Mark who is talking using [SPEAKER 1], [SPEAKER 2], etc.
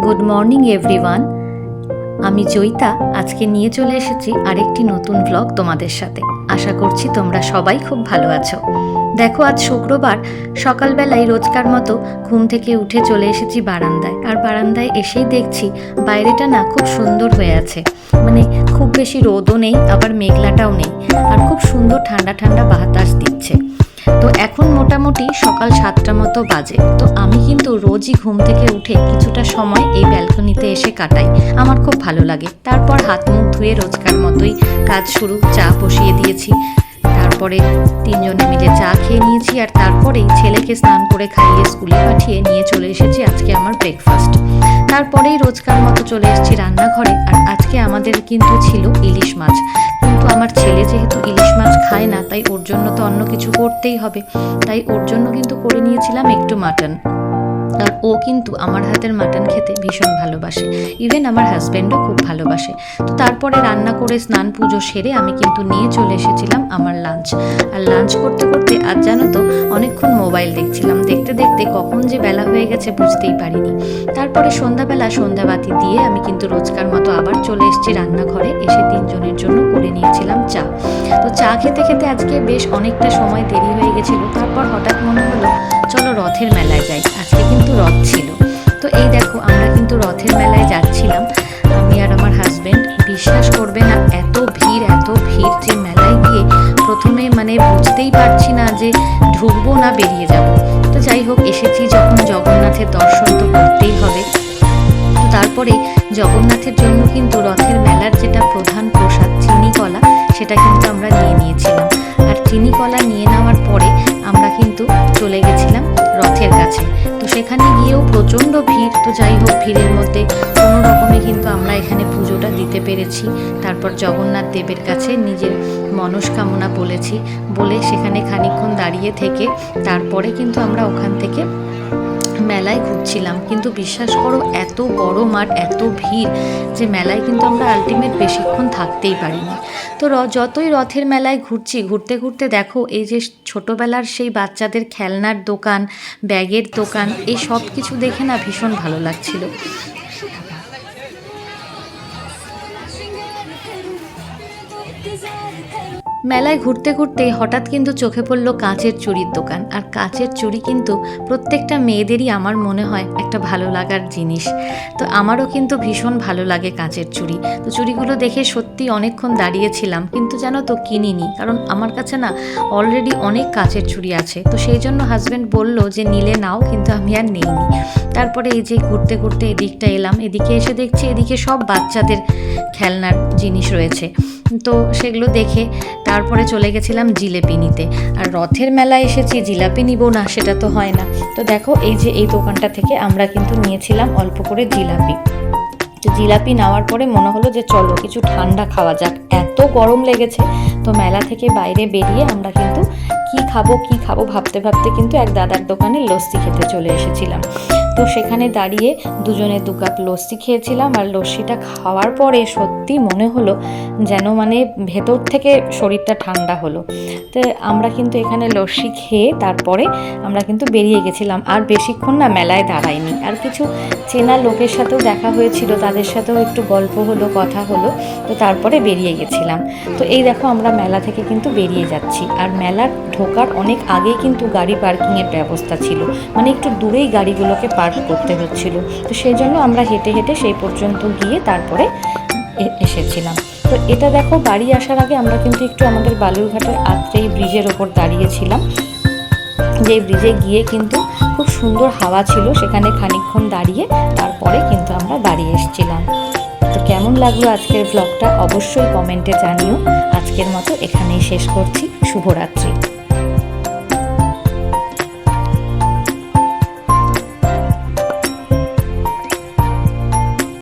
[SPEAKER 1] Good morning everyone. আমি জয়িতা আজকে নিয়ে চলে এসেছি আরেকটি নতুন ব্লগ তোমাদের সাথে। আশা করছি তোমরা সবাই খুব ভালো আছো। দেখো, আজ শুক্রবার সকালবেলায় রোজকার মতো ঘুম থেকে উঠে চলে এসেছি বারান্দায়। আর বারান্দায় এসেই দেখছি বাইরেটা না খুব সুন্দর হয়ে আছে, মানে খুব বেশি রোদও নেই আবার মেঘলাটাও নেই, আর খুব সুন্দর ঠান্ডা ঠান্ডা বাতাস দিচ্ছে। তো এখন মোটামুটি সকাল 7টা মতো বাজে। তো আমি কিন্তু রোজই ঘুম থেকে উঠে কিছুটা সময় এই ব্যালকনিতে এসে কাটাই, আমার খুব ভালো লাগে। তারপর হাত মুখ ধুয়ে রোজকার মতোই কাজ শুরু, চা বসিয়ে দিয়েছি। তারপরে তিনজনে মিলে চা খেয়ে নিয়েছি, আর তারপরেই ছেলেকে স্নান করে খাইয়ে স্কুলে পাঠিয়ে নিয়ে চলে এসেছি আজকে আমার ব্রেকফাস্ট। তারপরেই রোজকার মতো চলে এসেছি রান্নাঘরে। আর আজকে আমাদের কিন্তু ছিল ইলিশ মাছ, কিন্তু আমার ছেলে যেহেতু ইলিশ মাছ খায় না, তাই ওর জন্য তো অন্য কিছু করতেই হবে। তাই ওর জন্য কিন্তু করে নিয়েছিলাম একটু মাটন। আর ও কিন্তু আমার হাতের মাটন খেতে ভীষণ ভালোবাসে, ইভেন আমার হাজব্যান্ডও খুব ভালোবাসে। তো তারপরে রান্না করে স্নান পুজো সেরে আমি কিন্তু নিয়ে চলে এসেছিলাম আমার লাঞ্চ। আর লাঞ্চ করতে করতে আজ জানো তো অনেকক্ষণ মোবাইল দেখছিলাম, দেখতে দেখতে কখন যে বেলা হয়ে গেছে বুঝতেই পারিনি। তারপরে সন্ধ্যাবেলা সন্ধ্যাবাতি দিয়ে আমি কিন্তু রোজকার মতো আবার চলে এসেছি রান্নাঘরে। এসে তিনজনের জন্য করে নিয়েছিলাম চা। তো চা খেতে খেতে আজকে বেশ অনেকটা সময় দেরি হয়ে গেছিল। তারপর হঠাৎ মনে হলো চলো রথের মেলায় যাই, আজকে কিন্তু রথ ছিল। তো এই দেখো আমরা কিন্তু রথের মেলায় যাচ্ছিলাম, আমি আর আমার হাজব্যান্ড। বিশ্বাস করবে না, এত ভিড় যে মেলায় গিয়ে প্রথমে মানে বুঝতেই পারছি না যে ঢুকবো না বেরিয়ে যাব। তো যাই হোক, এসেছি যখন জগন্নাথের দর্শন তো করতেই হবে। তো তারপরে জগন্নাথের জন্য কিন্তু রথের মেলার যেটা প্রধান প্রসাদ চিনি কলা, সেটা কিন্তু আমরা নিয়ে নিয়েছিলাম। আর চিনি কলা নিয়ে নেওয়ার পরে আমরা কিন্তু চলে গেছিলাম রথের কাছে। তো সেখানে গিয়েও প্রচণ্ড ভিড়। তো যাই হোক, ভিড়ের মধ্যে কোনো রকমে কিন্তু আমরা এখানে পুজোটা দিতে পেরেছি। তারপর জগন্নাথ দেবের কাছে নিজের মনস্কামনা বলে সেখানে খানিকক্ষণ দাঁড়িয়ে থেকে তারপরে কিন্তু আমরা ওখান থেকে মেলায় ঘুরছিলাম। কিন্তু বিশ্বাস করো, এত বড় মাঠ, এত ভিড় যে মেলায় কিন্তু আমরা আলটিমেট বেশিক্ষণ থাকতেই পারিনি। তো যতই রথের মেলায় ঘুরতে ঘুরতে দেখো এই যে ছোটোবেলার সেই বাচ্চাদের খেলনার দোকান, ব্যাগের দোকান, এই সব কিছু দেখে না ভীষণ ভালো লাগছিল। মেলায় ঘুরতে ঘুরতে হঠাৎ কিন্তু চোখে পড়লো কাঁচের চুড়ির দোকান। আর কাঁচের চুড়ি কিন্তু প্রত্যেকটা মেয়েদেরই আমার মনে হয় একটা ভালো লাগার জিনিস। তো আমারও কিন্তু ভীষণ ভালো লাগে কাঁচের চুড়ি। তো চুড়িগুলো দেখে সত্যি অনেকক্ষণ দাঁড়িয়েছিলাম, কিন্তু জানো তো কিনিনি, কারণ আমার কাছে না অলরেডি অনেক কাঁচের চুড়ি আছে। তো সেই জন্য হাজব্যান্ড বলল যে নিলে নাও, কিন্তু আমি আর নেইনি। তারপরে এই যে ঘুরতে ঘুরতে এদিকটা এলাম, এদিকে এসে দেখছি এদিকে সব বাচ্চাদের খেলনার জিনিস রয়েছে। তো সেগুলো দেখে তারপরে চলে গেছিলাম জিলেপি নিতে। আর রথের মেলায় এসেছি, জিলাপি নিব না সেটা তো হয় না। তো দেখো এই যে এই দোকানটা থেকে আমরা কিন্তু নিয়েছিলাম অল্প করে জিলাপি। তো জিলাপি নেওয়ার পরে মনে হলো যে চলো কিছু ঠান্ডা খাওয়া যাক, এত গরম লেগেছে। তো মেলা থেকে বাইরে বেরিয়ে আমরা কিন্তু কি খাবো ভাবতে ভাবতে কিন্তু এক দাদার দোকানে লস্যি খেতে চলে এসেছিলাম। তো সেখানে দাঁড়িয়ে দুজনে 2 কাপ লস্যি খেয়েছিলাম। আর লস্যিটা খাওয়ার পরে সত্যি মনে হলো যেন মানে ভেতর থেকে শরীরটা ঠান্ডা হলো। তো আমরা কিন্তু এখানে লস্যি খেয়ে তারপরে আমরা কিন্তু বেরিয়ে গেছিলাম। আর বেশিক্ষণ না মেলায় দাঁড়াইনি, আর কিছু চেনা লোকের সাথেও দেখা হয়েছিল, তাদের সাথেও একটু গল্প হলো, কথা হলো। তো তারপরে বেরিয়ে গেছিলাম। তো এই দেখো আমরা মেলা থেকে কিন্তু বেরিয়ে যাচ্ছি। আর মেলার ঢোকার অনেক আগেই কিন্তু গাড়ি পার্কিংয়ের ব্যবস্থা ছিল, মানে একটু দূরেই গাড়িগুলোকে পার্ক করতে হচ্ছিল। তো সেই জন্য আমরা হেঁটে হেঁটে সেই পর্যন্ত গিয়ে তারপরে এসেছিলাম। তো এটা দেখো, বাড়ি আসার আগে আমরা কিন্তু একটু আমাদের বালুরঘাটের আত্রেই ব্রিজের ওপর দাঁড়িয়েছিলাম। যে ব্রিজে গিয়ে কিন্তু খুব সুন্দর হাওয়া ছিল, সেখানে খানিকক্ষণ দাঁড়িয়ে তারপরে কিন্তু আমরা বাড়ি এসেছিলাম। তো কেমন লাগলো আজকের ব্লগটা অবশ্যই কমেন্টে জানিও। আজকের মতো এখানেই শেষ করছি। শুভরাত্রি।